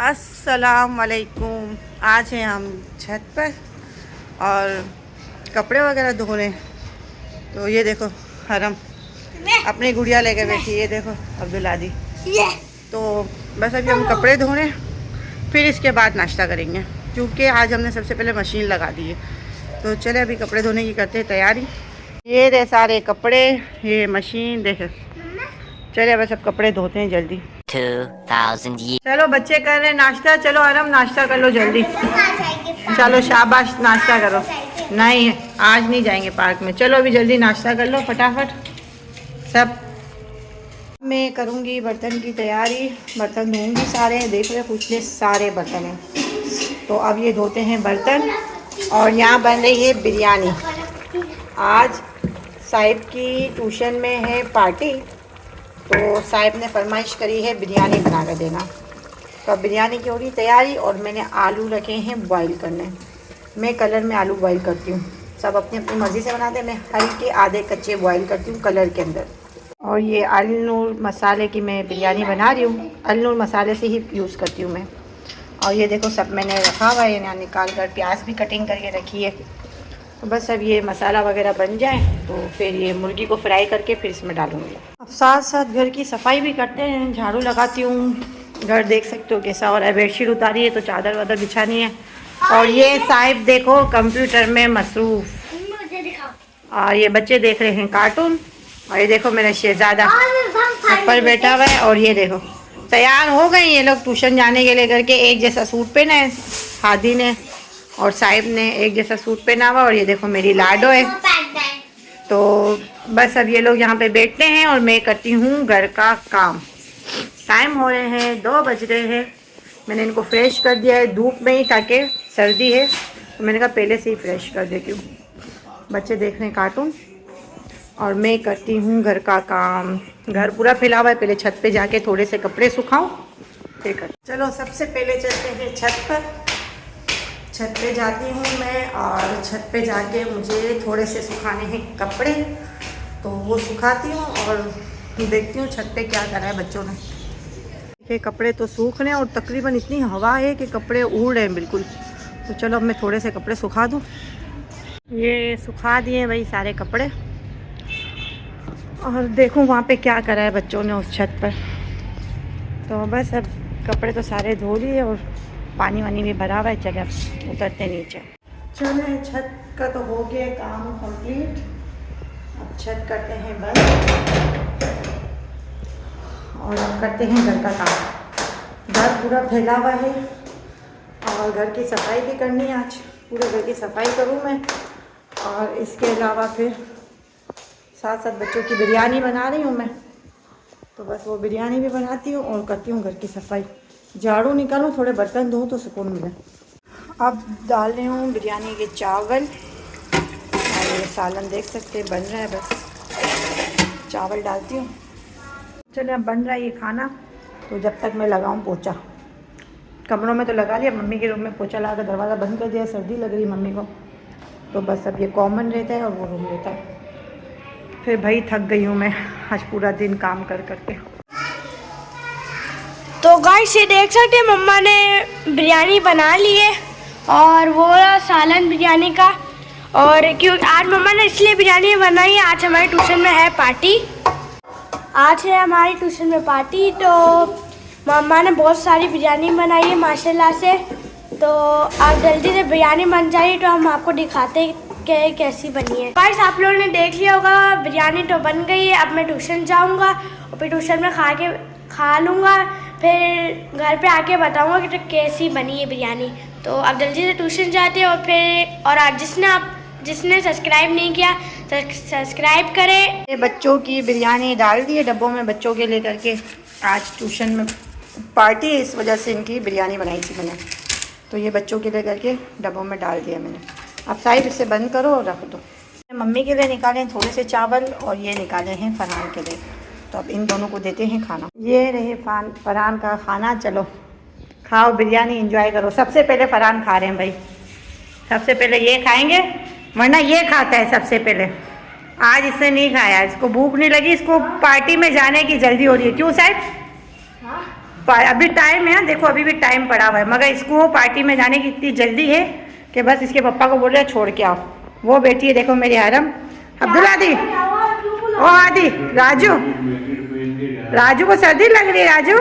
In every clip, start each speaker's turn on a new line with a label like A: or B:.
A: अस्सलाम वालेकुम। आज हैं हम छत पर और कपड़े वगैरह धो रहे हैं। तो ये देखो हरम अपनी गुड़िया लेके बैठी, ये देखो अब्दुल्ला दी। तो बस अभी हम कपड़े धो रहे हैं, फिर इसके बाद नाश्ता करेंगे क्योंकि आज हमने सबसे पहले मशीन लगा दी है। तो चले अभी कपड़े धोने की करते हैं तैयारी। ये दे सारे कपड़े, ये मशीन देखे। चले बस अब कपड़े धोते हैं जल्दी।
B: 2000 years.
A: चलो बच्चे कर रहे हैं नाश्ता, चलो आराम नाश्ता कर लो जल्दी। चलो शाबाश नाश्ता करो। नहीं आज नहीं जाएंगे पार्क में, चलो अभी जल्दी नाश्ता कर लो फटाफट सब। मैं करूँगी बर्तन की तैयारी, बर्तन धोऊंगी सारे। देख रहे कुछ सारे बर्तन हैं, तो अब ये धोते हैं बर्तन। और यहाँ बन रही है बिरयानी। आज साहिब की ट्यूशन में है पार्टी, तो साहिब ने फरमाइश करी है बिरयानी बना कर देना। तो अब बिरयानी की हो रही तैयारी और मैंने आलू रखे हैं बॉईल करने। मैं कलर में आलू बॉईल करती हूँ, सब अपनी अपनी मर्ज़ी से बनाते हैं। मैं हल्के आधे कच्चे बॉईल करती हूँ कलर के अंदर। और ये अल नूर मसाले की मैं बिरयानी बना रही हूँ, अल नूर मसाले से ही यूज़ करती हूँ मैं। और ये देखो सब मैंने रखा हुआ है यहाँ निकाल कर, प्याज भी कटिंग करके रखी है। तो बस अब ये मसाला वगैरह बन जाए तो फिर ये मुर्गी को फ्राई करके फिर इसमें डालूँगी। अब साथ साथ घर की सफाई भी करते हैं, झाड़ू लगाती हूँ। घर देख सकते हो कैसा हो रहा है, बेडशीट उतारी है तो चादर वादर बिछानी है। और ये साहिब देखो कंप्यूटर में मसरूफ़, और ये बच्चे देख रहे हैं कार्टून। और ये देखो मेरा शहजादा ऊपर बैठा हुआ है। और ये देखो तैयार हो गए ये लोग ट्यूशन जाने के लिए करके। एक जैसा सूट पहना है हादी ने और साहिब ने, एक जैसा सूट पहना हुआ। और ये देखो मेरी लाडो है। तो बस अब ये लोग यहाँ पे बैठते हैं और मैं करती हूँ घर का काम। टाइम हो रहे हैं 2 बज रहे हैं। मैंने इनको फ्रेश कर दिया है धूप में ही, ताकि सर्दी है तो मैंने कहा पहले से ही फ्रेश कर देती हूँ। बच्चे देख रहे हैं कार्टून और मैं करती हूँ घर का काम। घर पूरा फैला हुआ है, पहले छत पे जाके थोड़े से कपड़े सुखाऊँ फिर कर। चलो सबसे पहले चलते हैं छत पर। छत पे जाती हूँ मैं और छत पे जाके मुझे थोड़े से सुखाने हैं कपड़े, तो वो सुखाती हूँ और देखती हूँ छत पे क्या करा है बच्चों ने। ये कपड़े तो सूख रहे हैं और तकरीबन इतनी हवा है कि कपड़े उड़ रहे हैं बिल्कुल। तो चलो अब मैं थोड़े से कपड़े सुखा दूँ। ये सुखा दिए भाई सारे कपड़े। और देखूँ वहाँ पे क्या करा है बच्चों ने उस छत पर। तो बस अब कपड़े तो सारे धो लिए और पानी वानी भी भरा हुआ है। चले अब उतरते नीचे। चले छत का तो हो गया काम कंप्लीट। अब छत करते हैं बंद और अब करते हैं घर का काम। घर पूरा फैला हुआ है और घर की सफाई भी करनी है। आज पूरे घर की सफाई करूँ मैं, और इसके अलावा फिर साथ साथ बच्चों की बिरयानी बना रही हूँ मैं। तो बस वो बिरयानी भी बनाती हूँ और करती हूँ घर की सफाई। झाड़ू निकालूँ, थोड़े बर्तन धोऊँ तो सुकून मिले। अब डाल रही हूँ बिरयानी के चावल और ये सालन देख सकते हैं बन रहा है। बस चावल डालती हूँ। चलिए अब बन रहा है ये खाना, तो जब तक मैं लगाऊँ पोछा। कमरों में तो लगा लिया, मम्मी के रूम में पोछा लगा कर दरवाज़ा बंद कर दिया। सर्दी लग रही मम्मी को, तो बस अब ये कॉमन रहता है और वो रूम रहता है। फिर भाई थक गई हूँ मैं आज पूरा दिन काम कर करके।
C: तो गाइस ये देख सकते हैं मम्मा ने बिरयानी बना ली है और वो सालन बिरयानी का। और क्यों आज मम्मा ने इसलिए बिरयानी बनाई है, आज हमारे ट्यूशन में है पार्टी। आज है हमारी ट्यूशन में पार्टी, तो मम्मा ने बहुत सारी बिरयानी बनाई है माशाल्लाह से। तो अब जल्दी से बिरयानी बन जाए तो हम आपको दिखाते हैं कि कैसी बनी है। गाइस आप लोगों ने देख लिया होगा बिरयानी तो बन गई है। अब मैं ट्यूशन जाऊँगा और फिर ट्यूशन में खा लूँगा, फिर घर पे आके बताऊँगा कि तो कैसी बनी है बिरयानी। तो अब जल्दी से ट्यूशन जाते हैं और फिर और आज जिसने सब्सक्राइब नहीं किया सब्सक्राइब करें।
A: ये बच्चों की बिरयानी डाल दी है डब्बों में बच्चों के लेकर के। आज ट्यूशन में पार्टी है, इस वजह से इनकी बिरयानी बनाई थी मैंने। तो ये बच्चों के लेकर के डब्बों में डाल दिया मैंने। अब साहिब इसे बंद करो और रख दो। मम्मी के लिए निकाले थोड़े से चावल और ये निकाले हैं फरहान के लिए। तो अब इन दोनों को देते हैं खाना। ये रहे फरहान का खाना। चलो खाओ बिरयानी, एंजॉय करो। सबसे पहले फरहान खा रहे हैं भाई, सबसे पहले ये खाएंगे, वरना ये खाता है सबसे पहले। आज इसने नहीं खाया, इसको भूख नहीं लगी, इसको पार्टी में जाने की जल्दी हो रही है। क्यों साहिब? अभी टाइम है, देखो अभी भी टाइम पड़ा हुआ है, मगर इसको पार्टी में जाने की इतनी जल्दी है कि बस इसके पापा को बोल रहे छोड़ के आओ। वो बेटी है देखो मेरी आरम, अब्दुल्ला दी, ओ आदि, राजू, राजू को सर्दी लग रही है राजू।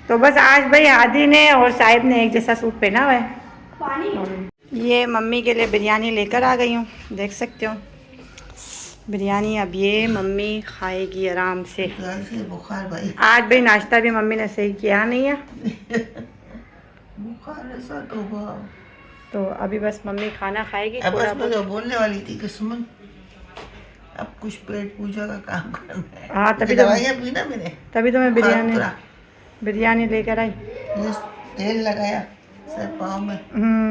A: तो बस आज भाई आदि ने और साहिब ने एक जैसा सूट पहना हुआ है। ये मम्मी के लिए बिरयानी लेकर आ गई हूँ, देख सकते हो बिरयानी। अब ये मम्मी खाएगी आराम से।
D: बुखार भाई,
A: आज भाई नाश्ता भी मम्मी ने सही किया नहीं है
D: बुखार ऐसा
A: तो अभी बस मम्मी खाना खाएगी।
D: अब
A: थोड़ा
D: बस मैं जो बोलने वाली थी कि सुमन अब कुछ पेट पूजा का काम करना है।
A: हाँ तभी तो
D: दवाइयाँ पी ना मैंने,
A: तभी तो मैं
D: बुखार
A: बिरयानी लेकर आई।
D: ये तेल लगाया सर पाँव में,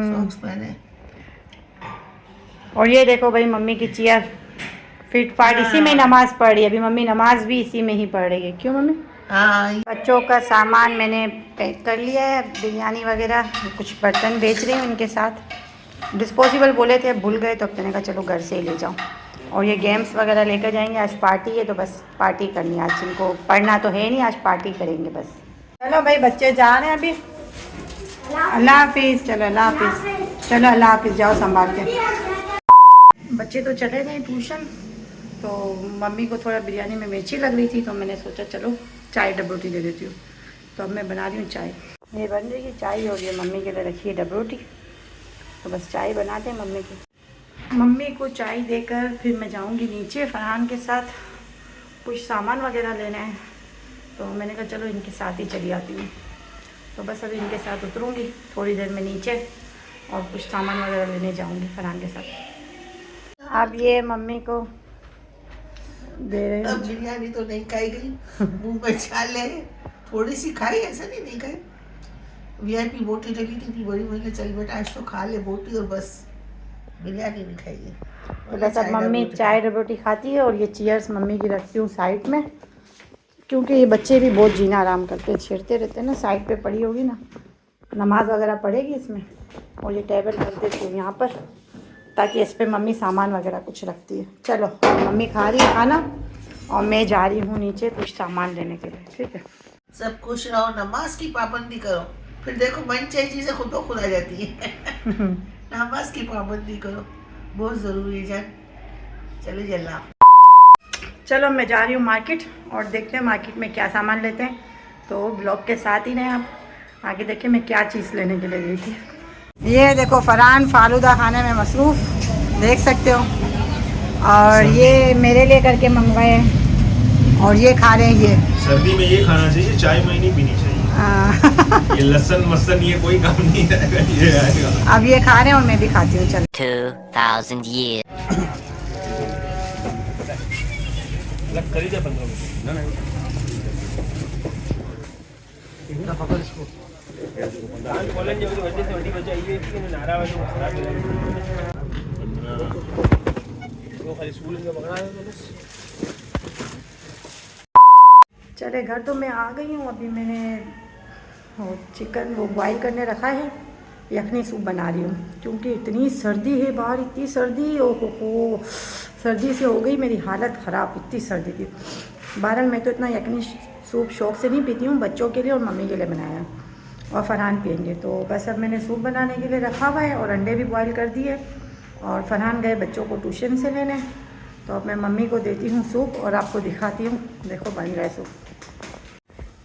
D: सॉक्स पहने।
A: और ये देखो भाई मम्मी की चेयर फिट फाट, इसी में नमाज पढ़ रही है। अभी मम्मी नमाज भी इसी में ही पढ़ रही है। क्यों मम्मी?
D: हाँ
A: बच्चों का सामान मैंने पैक कर लिया है, बिरयानी वगैरह, कुछ बर्तन बेच रही हूँ इनके साथ। डिस्पोजेबल बोले थे, भूल गए तो मैंने कहा चलो घर से ही ले जाऊँ। और ये गेम्स वगैरह लेकर जाएंगे, आज पार्टी है तो बस पार्टी करनी है आज। इनको पढ़ना तो है नहीं, आज पार्टी करेंगे बस। चलो भाई बच्चे जा रहे हैं अभी, अल्लाह हाफिज़। चलो अल्लाह हाफिज़, चलो अल्लाह हाफिज़, जाओ संभाल के। बच्चे तो चले गए ट्यूशन, तो मम्मी को थोड़ा बिरयानी में मिर्ची लग रही थी तो मैंने सोचा चलो चाय डबरोटी दे देती हूँ। तो अब मैं बना रही हूँ चाय। ये बन रही है चाय और ये मम्मी के लिए रखी है डबरोटी। तो बस चाय बनाते हैं मम्मी की। मम्मी को चाय देकर फिर मैं जाऊँगी नीचे फरहान के साथ, कुछ सामान वगैरह लेना है। तो मैंने कहा चलो इनके साथ ही चली आती हूँ। तो बस अभी इनके साथ उतरूँगी थोड़ी देर में नीचे और कुछ सामान वगैरह लेने जाऊँगी फरहान के साथ। अब ये मम्मी को दे रहे
D: अब बिरयानी तो नहीं खाई गई, मुंह में छाल है, थोड़ी सी खाई, ऐसा नहीं खाई। वीआईपी बोटी डली थी बड़ी, मैंने चल बेटा आज तो खा ले बोटी और बस बिरयानी नहीं खाई है।
A: तो बस अब मम्मी चाय डबरोटी खाती है और ये चेयर्स मम्मी की रखती हूँ साइड में, क्योंकि ये बच्चे भी बहुत जीना आराम करते हैं, छेड़ते रहते हैं ना। साइड पे पड़ी होगी ना, नमाज वगैरह पढ़ेगी इसमें। और ये टेबल रख देती हूँ यहाँ पर, ताकि इस पे मम्मी सामान वगैरह कुछ रखती है। चलो मम्मी खा रही है खाना और मैं जा रही हूँ नीचे कुछ सामान लेने के लिए, ठीक है।
D: सब खुश रहो, नमाज की पाबंदी करो, फिर देखो मन चाहिए चीज़ें खुद ब खुद आ जाती है। नमाज की पाबंदी करो, बहुत ज़रूरी है जान। चलो जल्ला,
A: चलो मैं जा रही हूँ मार्केट और देखते हैं मार्केट में क्या सामान लेते हैं। तो ब्लॉग के साथ ही रहें आप, आगे देखिए मैं क्या चीज़ लेने के लिए गई थी। ये देखो फरहान फालूदा खाने में मसरूफ़, देख सकते हो। और ये मेरे लिए करके मंगवाए और ये खा रहे हैं। ये
E: सर्दी में ये खाना चाहिए, चाय में नहीं पीनी चाहिए। ये लहसुन मसन ये कोई काम नहीं आएगा, ये आएगा।
A: अब ये खा रहे हैं और मैं भी खाती हूँ। चलो
B: 2000 years.
A: चले घर तो मैं आ गई हूँ। अभी मैंने चिकन वो बॉईल करने रखा है, यखनी सूप बना रही हूँ, क्योंकि इतनी सर्दी है बाहर, इतनी सर्दी, ओ हो सर्दी से हो गई मेरी हालत ख़राब, इतनी सर्दी थी। बहरहाल मैं तो इतना यखनी सूप शौक से नहीं पीती हूँ, बच्चों के लिए और मम्मी के लिए बनाया और फरहान पियेंगे। तो बस अब मैंने सूप बनाने के लिए रखा हुआ है और अंडे भी बॉईल कर दिए। और फरहान गए बच्चों को ट्यूशन से लेने, तो अब मैं मम्मी को देती हूँ सूप और आपको दिखाती हूँ। देखो बन रहा है सूप,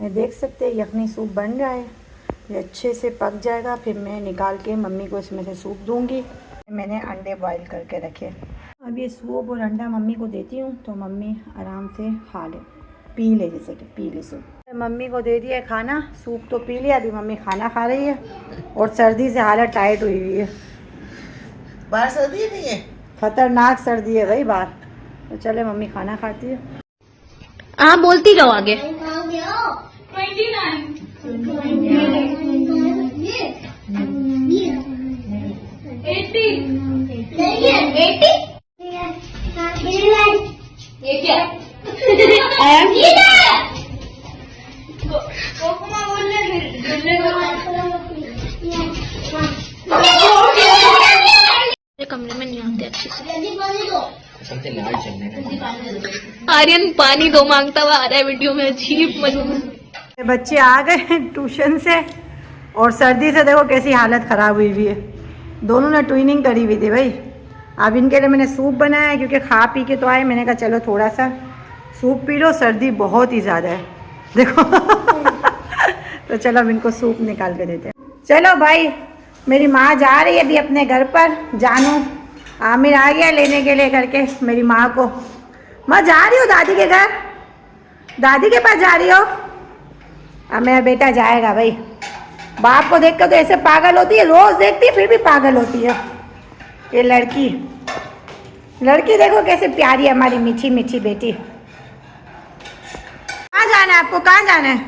A: ये देख सकते हैं यखनी सूप बन रहा है। ये अच्छे से पक जाएगा, फिर मैं निकाल के मम्मी को इसमें से सूप दूंगी। मैंने अंडे बॉईल करके रखे। अब ये सूप और अंडा मम्मी को देती हूँ तो मम्मी आराम से खा ले, पी ले, जैसे कि पी ले सूप। मम्मी को दे दिया खाना, सूप तो पी लिया, अभी मम्मी खाना खा रही है और सर्दी से हालत टाइट हुई हुई है।
D: बाहर सर्दी नहीं है,
A: खतरनाक सर्दी है भाई बाहर। तो चले मम्मी खाना खाती है।
C: हाँ बोलती रहो आगे। कमरे में नहीं आते अच्छे से। आर्यन पानी दो मांगता हुआ आ रहा है वीडियो में, अजीब मजबूर।
A: बच्चे आ गए ट्यूशन से और सर्दी से देखो कैसी हालत ख़राब हुई हुई है। दोनों ने ट्विनिंग करी हुई थी भाई। अब इनके लिए मैंने सूप बनाया है क्योंकि खा पी के तो आए, मैंने कहा चलो थोड़ा सा सूप पी लो, सर्दी बहुत ही ज़्यादा है देखो तो चलो अब इनको सूप निकाल के देते हैं। चलो भाई, मेरी माँ जा रही है अभी अपने घर पर। जानू आमिर आ गया लेने के लिए करके मेरी माँ को। मैं जा रही हूँ दादी के घर, दादी के पास जा रही हो। अब मेरा बेटा जाएगा भाई। बाप को देख कर तो ऐसे पागल होती है, रोज देखती है फिर भी पागल होती है ये लड़की। लड़की देखो कैसे प्यारी है हमारी मीठी मीठी बेटी। कहाँ जाना है आपको? कहाँ जाना है?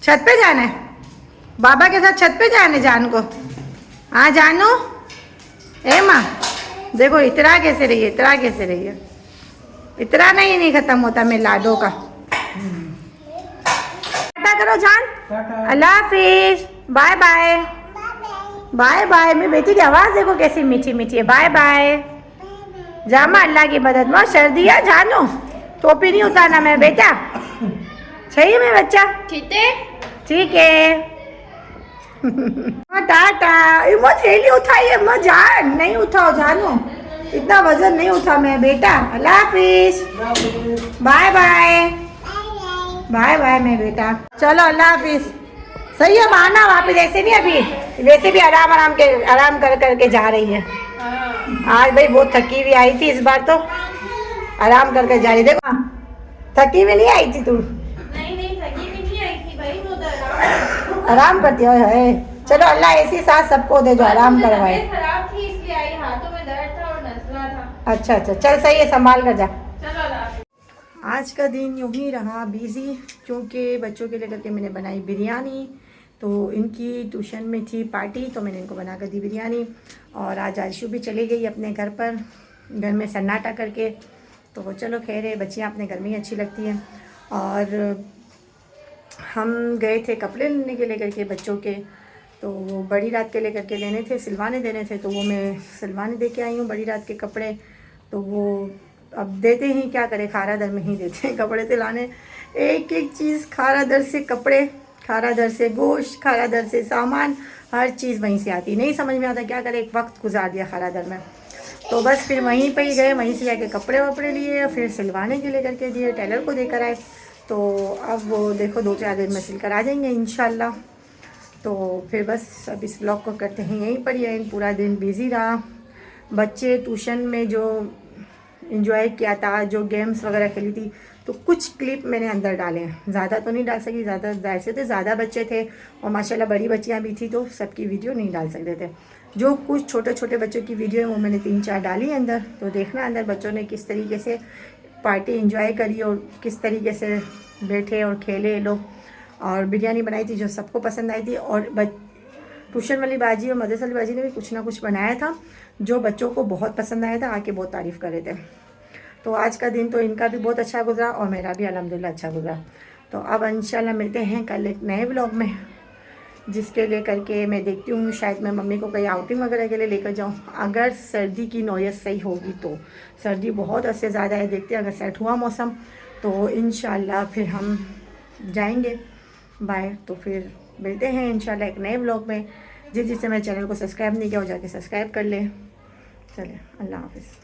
A: छत पे जाना है? बाबा के साथ छत पे जाने जान को? हाँ जानू, ए माँ देखो इतरा कैसे रही है, इतरा कैसे रही है। इतना नहीं खत्म होता मेरे लाडो का। टाटा करो जान, अल्लाह हाफिज, बाय बाय, बाय बाय। मेरी बेटी की आवाज़ देखो कैसी मीठी मीठी है। बाय बाय, जामा अल्लाह की मदद में। सर्दी है जानो, टोपी नहीं उतारना मेरा बेटा, सही है मेरा बच्चा? ठीक है टाटा। मत थैली उठाइए, मत जान, नहीं उठाओ जानो, इतना वजन नहीं उठा मेरा बेटा। अल्लाह हाफिज, बाय बाय, बाय बाय मेरा बेटा। चलो अल्लाह हाफिज। सही है, आना वापिस, ऐसे नहीं अभी, वैसे भी आराम कर करके जा रही है। आज भाई बहुत थकी हुई आई थी, इस बार तो आराम करके जा रही। देखो थकी हुई नहीं आई थी तू?
C: नहीं थकी भी नहीं आई थी भाई, वो तो
A: आराम करती है। चलो अल्लाह ऐसी साथ सबको दे जो आराम करवाए।
C: खराब थी इसलिए आई, हाथों में दर्द था और नज़ला था।
A: अच्छा चल सही है, संभाल कर जा।
C: चलो
A: आज का दिन यूं ही रहा बिजी, क्योंकि बच्चों के लिए करके मैंने बनाई बिरयानी। तो इनकी ट्यूशन में थी पार्टी, तो मैंने इनको बना कर दी बिरयानी। और आज आयशु भी चली गई अपने घर पर, घर में सन्नाटा करके। तो चलो खैर है, बच्चियाँ अपने घर में ही अच्छी लगती हैं। और हम गए थे कपड़े लेने के लिए करके बच्चों के, तो वो बड़ी रात के लिए करके लेने थे, सिलवाने देने थे। तो वो मैं सिलवाने दे के आई हूँ बड़ी रात के कपड़े। तो वो अब देते ही क्या करें, खारा दर में ही देते हैं कपड़े सिलाने। एक एक चीज़ खारा दर से कपड़े, खारा दर से गोश्त, खारा दर से सामान, हर चीज़ वहीं से आती। नहीं समझ में आता क्या करें, एक वक्त गुजार दिया खारा दर में। तो बस फिर वहीं पर ही गए, वहीं से जाके कपड़े वपड़े लिए, फिर सिलवाने के लिए करके दिए, टेलर को देकर आए। तो अब वो देखो 2-4 दिन में सिलकर आ जाएंगे इंशाल्लाह। तो फिर बस अब इस ब्लॉग को करते हैं यहीं पर ही एंड। पूरा दिन बिज़ी रहा, बच्चे ट्यूशन में जो एंजॉय किया था, जो गेम्स वगैरह खेली थी, तो कुछ क्लिप मैंने अंदर डाले हैं, ज़्यादा तो नहीं डाल सकी। ज़्यादा वैसे तो ज़्यादा बच्चे थे और माशाल्लाह बड़ी बच्चियाँ भी थी, तो सबकी वीडियो नहीं डाल सकते थे। जो कुछ छोटे छोटे बच्चों की वीडियो है वो मैंने 3-4 डाली अंदर। तो देखना अंदर बच्चों ने किस तरीके से पार्टी एंजॉय करी और किस तरीके से बैठे और खेले लोग। और बिरयानी बनाई थी जो सबको पसंद आई थी। और ट्यूशन वाली बाजी और मदरसा वाली बाजी ने भी कुछ ना कुछ बनाया था जो बच्चों को बहुत पसंद आया था, आके बहुत तारीफ़ कर रहे थे। तो आज का दिन तो इनका भी बहुत अच्छा गुजरा और मेरा भी अल्हम्दुलिल्लाह अच्छा गुजरा। तो अब इंशाल्लाह मिलते हैं कल एक नए व्लॉग में, जिसके लिए करके मैं देखती हूँ शायद मैं मम्मी को कहीं आउटिंग वगैरह के लिए लेकर जाऊँ, अगर सर्दी की नौयत सही होगी तो। सर्दी बहुत उससे ज़्यादा है, देखते हैं अगर सेट हुआ मौसम तो इंशाल्लाह फिर हम जाएंगे बाय। तो फिर मिलते हैं इंशाल्लाह एक नए व्लॉग में। जिससे मेरे चैनल को सब्सक्राइब नहीं किया वो जाके सब्सक्राइब कर ले। चले, अल्लाह हाफ़िज़।